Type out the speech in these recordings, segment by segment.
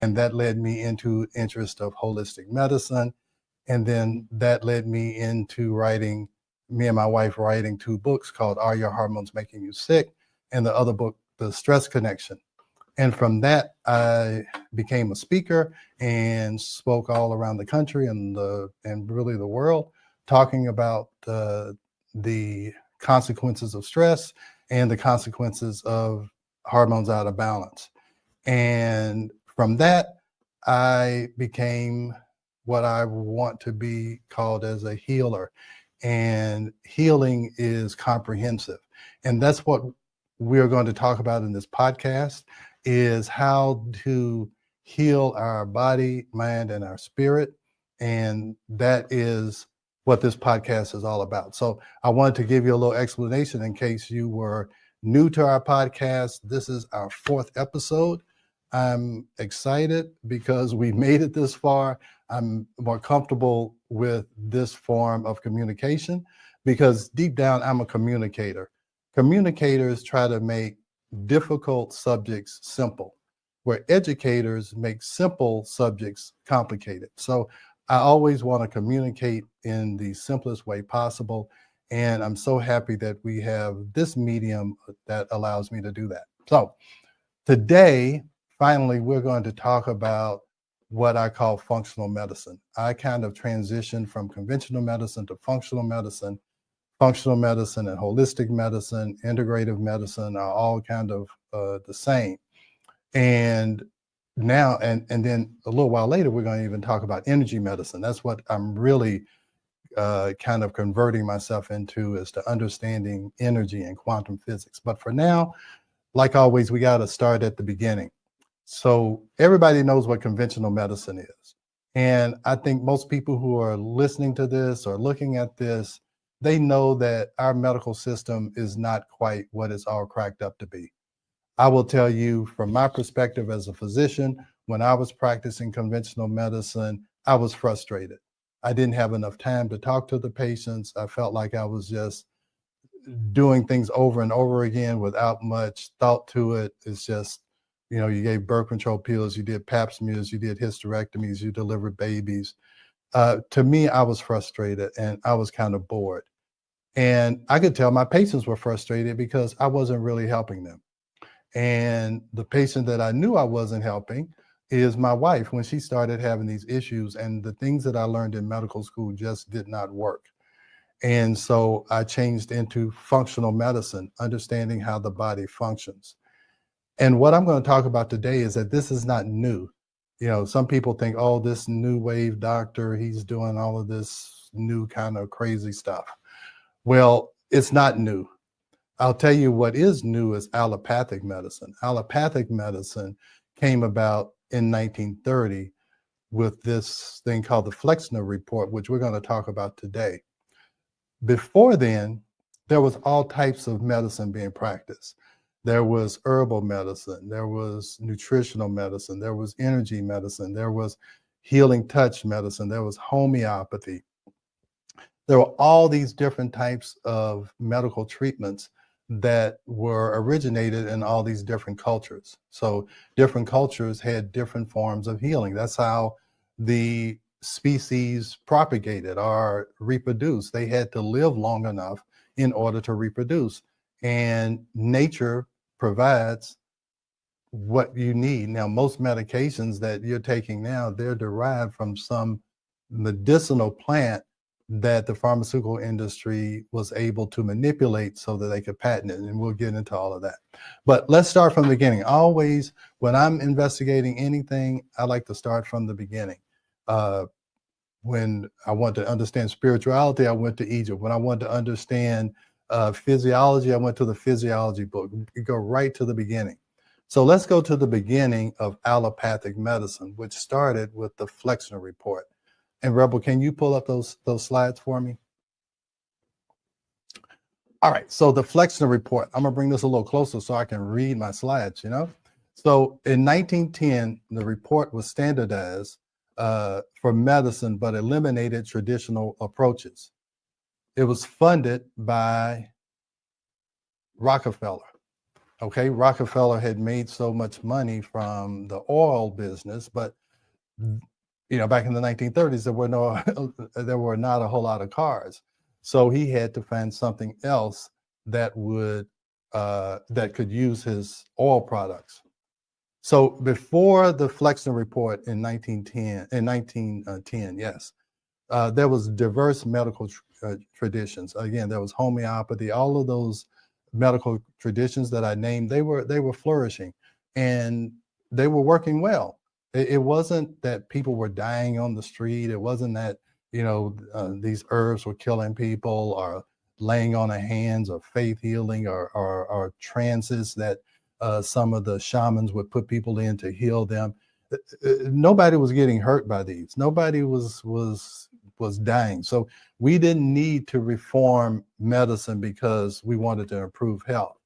And that led me into interest of holistic medicine. And then that led me into writing, me and my wife writing 2 books called Are Your Hormones Making You Sick? And the other book, The Stress Connection. And from that, I became a speaker and spoke all around the country and really the world, talking about the consequences of stress and the consequences of hormones out of balance. And from that, I became what I want to be called as a healer. And healing is comprehensive. And that's what we're going to talk about in this podcast, is how to heal our body, mind, and our spirit. And that is what this podcast is all about. So I wanted to give you a little explanation in case you were new to our podcast. This is our 4th episode. I'm excited because we made it this far. I'm more comfortable with this form of communication because deep down, I'm a communicator. Communicators try to make difficult subjects simple, where educators make simple subjects complicated. So I always want to communicate in the simplest way possible. And I'm so happy that we have this medium that allows me to do that. So today, finally, we're going to talk about what I call functional medicine. I kind of transitioned from conventional medicine to functional medicine. Functional medicine and holistic medicine, integrative medicine are all kind of the same. And now, and then a little while later, we're going to even talk about energy medicine. That's what I'm really kind of converting myself into, is to understanding energy and quantum physics. But for now, like always, we got to start at the beginning. So everybody knows what conventional medicine is. And I think most people who are listening to this or looking at this, they know that our medical system is not quite what it's all cracked up to be. I will tell you from my perspective as a physician, when I was practicing conventional medicine, I was frustrated. I didn't have enough time to talk to the patients. I felt like I was just doing things over and over again without much thought to it. It's just, you gave birth control pills, you did pap smears, you did hysterectomies, you delivered babies. To me, I was frustrated and I was kind of bored. And I could tell my patients were frustrated because I wasn't really helping them. And the patient that I knew I wasn't helping is my wife, when she started having these issues, and the things that I learned in medical school just did not work. And so I changed into functional medicine, understanding how the body functions. And what I'm going to talk about today is that this is not new. Some people think, oh, this new wave doctor, he's doing all of this new kind of crazy stuff. Well, it's not new. I'll tell you what is new is allopathic medicine. Allopathic medicine came about in 1930 with this thing called the Flexner Report, which we're going to talk about today. Before then, there was all types of medicine being practiced. There was herbal medicine, there was nutritional medicine, there was energy medicine, there was healing touch medicine, there was homeopathy. There were all these different types of medical treatments that were originated in all these different cultures. So different cultures had different forms of healing. That's how the species propagated or reproduced. They had to live long enough in order to reproduce. And nature provides what you need. Now, most medications that you're taking now, they're derived from some medicinal plant that the pharmaceutical industry was able to manipulate so that they could patent it. And we'll get into all of that. But let's start from the beginning. Always, when I'm investigating anything, I like to start from the beginning. When I want to understand spirituality, I went to Egypt. When I wanted to understand physiology, I went to the physiology book. You go right to the beginning. So let's go to the beginning of allopathic medicine, which started with the Flexner Report. And Rebel, can you pull up those slides for me? All right, so the Flexner Report. I'm gonna bring this a little closer so I can read my slides, So in 1910, the report was standardized for medicine, but eliminated traditional approaches. It was funded by Rockefeller. Okay, Rockefeller had made so much money from the oil business, but back in the 1930s, there were not a whole lot of cars, so he had to find something else that could use his oil products. So before the Flexner Report in 1910, yes, there was diverse medical traditions. Again, there was homeopathy. All of those medical traditions that I named, they were flourishing, and they were working well. It wasn't that people were dying on the street. It wasn't that these herbs were killing people, or laying on of hands, or faith healing, or trances that some of the shamans would put people in to heal them. Nobody was getting hurt by these. Nobody was dying. So we didn't need to reform medicine because we wanted to improve health.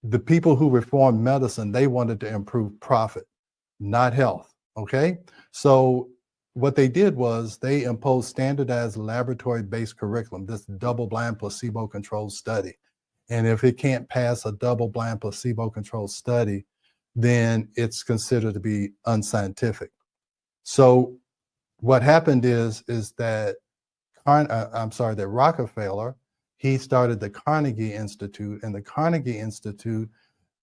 The people who reformed medicine, they wanted to improve profit, not health. Okay. So what they did was they imposed standardized laboratory-based curriculum, this double-blind placebo-controlled study. And if it can't pass a double-blind placebo-controlled study, then it's considered to be unscientific. So what happened is that that Rockefeller, he started the Carnegie Institute, and the Carnegie Institute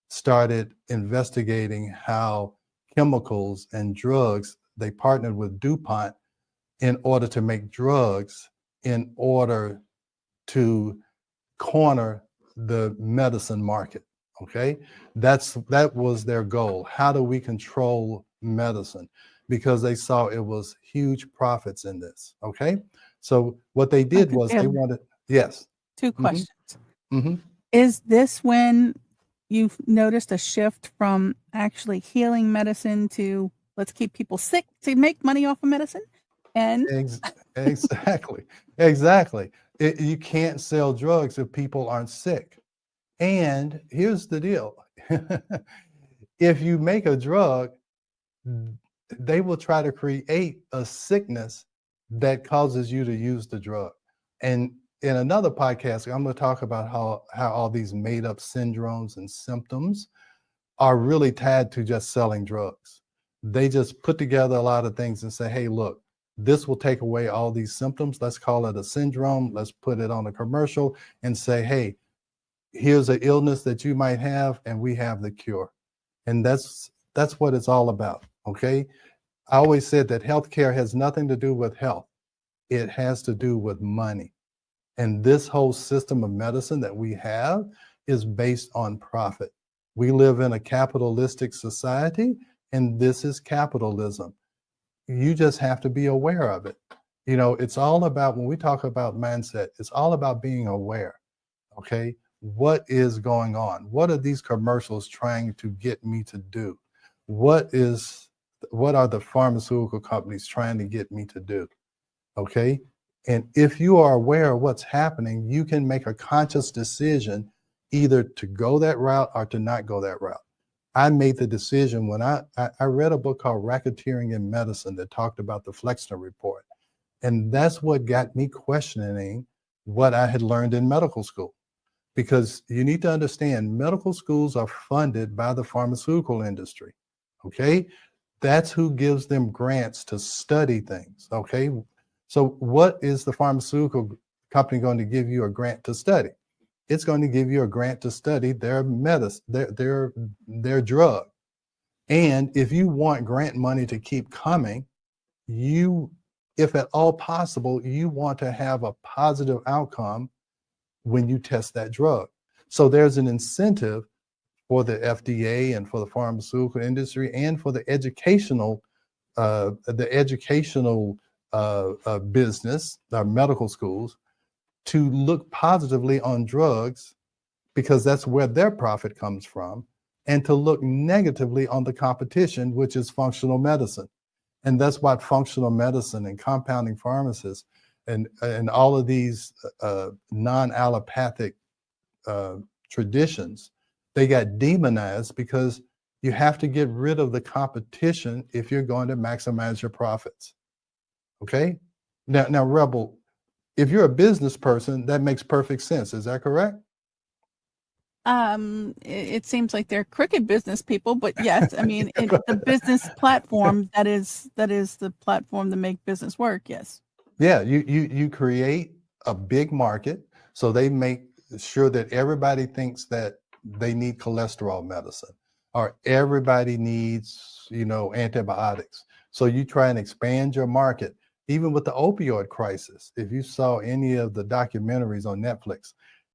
started investigating how chemicals and drugs, they partnered with DuPont in order to make drugs, in order to corner the medicine market. Okay, that was their goal. How do we control medicine? Because they saw it was huge profits in this. Okay, so what they did was they wanted, yes. Two questions. Is this when you've noticed a shift from actually healing medicine to let's keep people sick to make money off of medicine? And exactly. You can't sell drugs if people aren't sick. And here's the deal. If you make a drug, they will try to create a sickness that causes you to use the drug. And in another podcast, I'm going to talk about how all these made up syndromes and symptoms are really tied to just selling drugs. They just put together a lot of things and say, hey, look, this will take away all these symptoms. Let's call it a syndrome. Let's put it on a commercial and say, hey, here's an illness that you might have, and we have the cure. And that's what it's all about. Okay. I always said that healthcare has nothing to do with health. It has to do with money. And this whole system of medicine that we have is based on profit. We live in a capitalistic society, and this is capitalism. You just have to be aware of it. It's all about, when we talk about mindset, it's all about being aware. Okay. What is going on? What are these commercials trying to get me to do? What are the pharmaceutical companies trying to get me to do? Okay. And if you are aware of what's happening, you can make a conscious decision either to go that route or to not go that route. I made the decision when I read a book called Racketeering in Medicine that talked about the Flexner Report. And that's what got me questioning what I had learned in medical school. Because you need to understand, medical schools are funded by the pharmaceutical industry. Okay. That's who gives them grants to study things. Okay. So what is the pharmaceutical company going to give you a grant to study? It's going to give you a grant to study their medicine, their drug. And if you want grant money to keep coming, if at all possible, you want to have a positive outcome when you test that drug. So there's an incentive for the FDA and for the pharmaceutical industry and for the educational business, our medical schools, to look positively on drugs, because that's where their profit comes from, and to look negatively on the competition, which is functional medicine. And that's why functional medicine and compounding pharmacists and all of these non-allopathic traditions, they got demonized, because you have to get rid of the competition if you're going to maximize your profits. Okay. Now, Rebel, if you're a business person, that makes perfect sense. Is that correct? It seems like they're crooked business people, but yes, I mean, the business platform that is the platform to make business work. Yes. Yeah, you create a big market, so they make sure that everybody thinks that they need cholesterol medicine, or everybody needs, antibiotics. So you try and expand your market. Even with the opioid crisis, if you saw any of the documentaries on Netflix,